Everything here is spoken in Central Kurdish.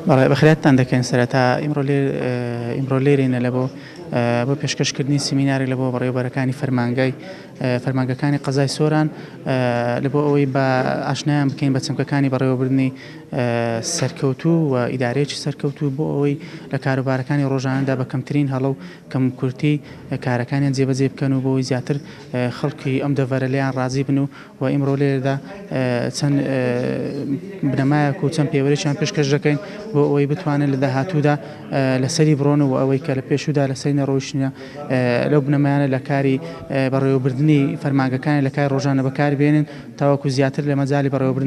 بەڵێ بەخێراتتان دەکەین سەرەتا ئیمڕۆ لێرینە لە بۆ پێشکەشکردنی سیمینارێک لە بۆ بەڕێوەبەرەکانی فەرمانگەکانی قەزای سۆران لە بۆ ئەوەی بە ئاشنایان بکەین بە چەمکەکانی بەڕێوەبردننی سەرکەوتوو و ئیدارەیەکی سەرکەوتوو بۆ ئەوەی لە کاروبارەکانی ڕۆژانەدا بە کەمترین هەڵە و کەم کورتی کارەکانیان جێبەجێ بکەن و بۆی زیاتر خەڵکی ئەم دەڤەرە لێیان ڕازی بن و ئیمڕۆ لێرەدا چەند بنەمایەک و چەند پێوەرێکیان پێشکەش دەکەین بۆ ئەوەی بتوانن لە داهاتوودا لەسەری بڕۆن و ئەوەی کە لە پێشودا لەسەری نەڕۆیشتنە لەو بنەمایانە لە کاری بەڕێوەبردننی فەرمانگەکانی لە کاری ڕۆژانە بەکاربێنن تاوەکو زیاتر لە مەجای بەڕێوەبردن